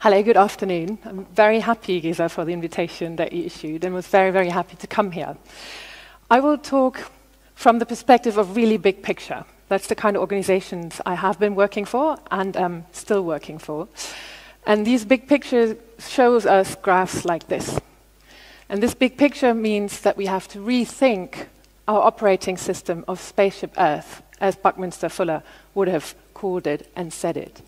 Hello, good afternoon. I'm very happy, Gisa, for the invitation that you issued and was very, very happy to come here. I will talk from the perspective of really big picture. That's the kind of organizations I have been working for and am still working for. And these big pictures shows us graphs like this. And this big picture means that we have to rethink our operating system of Spaceship Earth, as Buckminster Fuller would have called it and said it.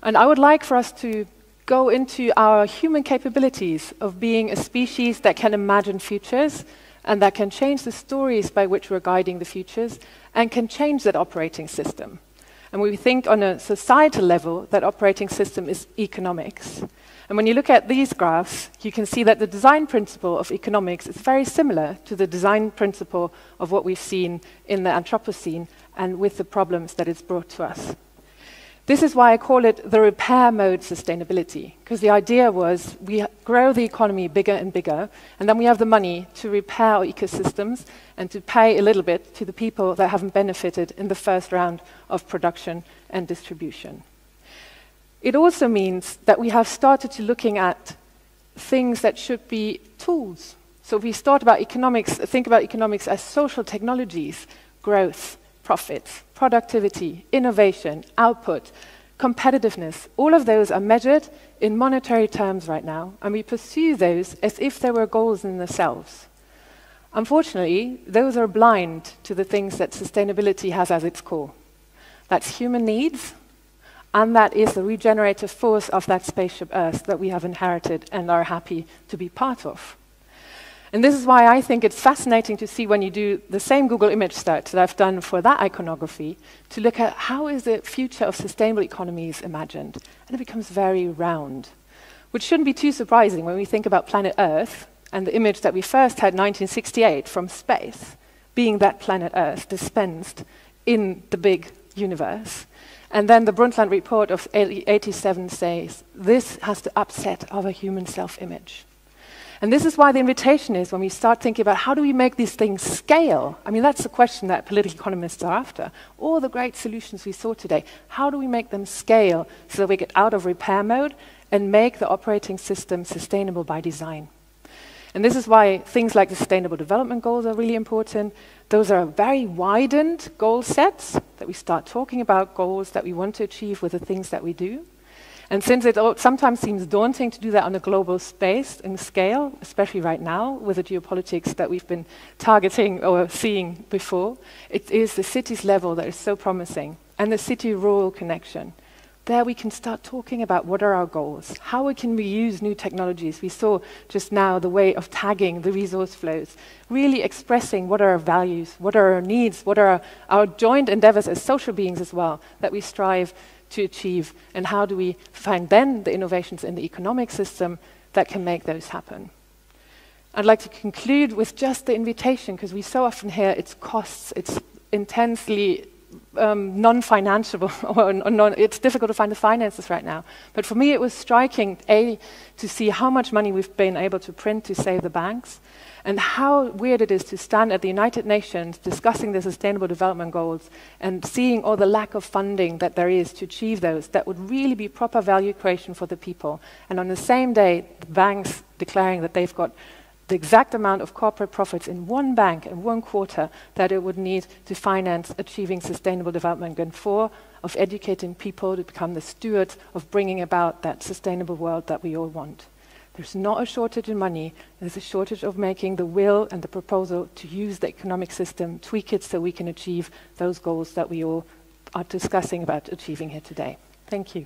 And I would like for us to go into our human capabilities of being a species that can imagine futures and that can change the stories by which we're guiding the futures and can change that operating system. And we think on a societal level that operating system is economics. And when you look at these graphs, you can see that the design principle of economics is very similar to the design principle of what we've seen in the Anthropocene and with the problems that it's brought to us. This is why I call it the repair mode sustainability, because the idea was we grow the economy bigger and bigger, and then we have the money to repair our ecosystems and to pay a little bit to the people that haven't benefited in the first round of production and distribution. It also means that we have started to looking at things that should be tools. So if we start about economics, think about economics as social technologies, growth, profits, productivity, innovation, output, competitiveness, all of those are measured in monetary terms right now, and we pursue those as if they were goals in themselves. Unfortunately, those are blind to the things that sustainability has as its core. That's human needs, and that is the regenerative force of that spaceship Earth that we have inherited and are happy to be part of. And this is why I think it's fascinating to see when you do the same Google image search that I've done for that iconography, to look at how is the future of sustainable economies imagined. And it becomes very round, which shouldn't be too surprising when we think about planet Earth and the image that we first had in 1968 from space, being that planet Earth dispensed in the big universe. And then the Brundtland report of 87 says, this has to upset our human self-image. And this is why the invitation is when we start thinking about how do we make these things scale? I mean, that's the question that political economists are after. All the great solutions we saw today, how do we make them scale so that we get out of repair mode and make the operating system sustainable by design? And this is why things like the Sustainable Development Goals are really important. Those are very widened goal sets that we start talking about goals that we want to achieve with the things that we do. And since it sometimes seems daunting to do that on a global space and scale, especially right now with the geopolitics that we've been targeting or seeing before, it is the cities level that is so promising, and the city-rural connection. There we can start talking about what are our goals, how can we use new technologies. We saw just now the way of tagging the resource flows, really expressing what are our values, what are our needs, what are our joint endeavors as social beings as well, that we strive to achieve, and how do we find then the innovations in the economic system that can make those happen. I'd like to conclude with just the invitation, because we so often hear it's costs, it's intensely non-financeable, or it's difficult to find the finances right now. But for me it was striking, to see how much money we've been able to print to save the banks, and how weird it is to stand at the United Nations discussing the Sustainable Development Goals and seeing all the lack of funding that there is to achieve those. That would really be proper value creation for the people. And on the same day, the banks declaring that they've got the exact amount of corporate profits in one bank in one quarter that it would need to finance achieving sustainable development and of educating people to become the stewards of bringing about that sustainable world that we all want. There's not a shortage in money, there's a shortage of making the will and the proposal to use the economic system, tweak it so we can achieve those goals that we all are discussing about achieving here today. Thank you.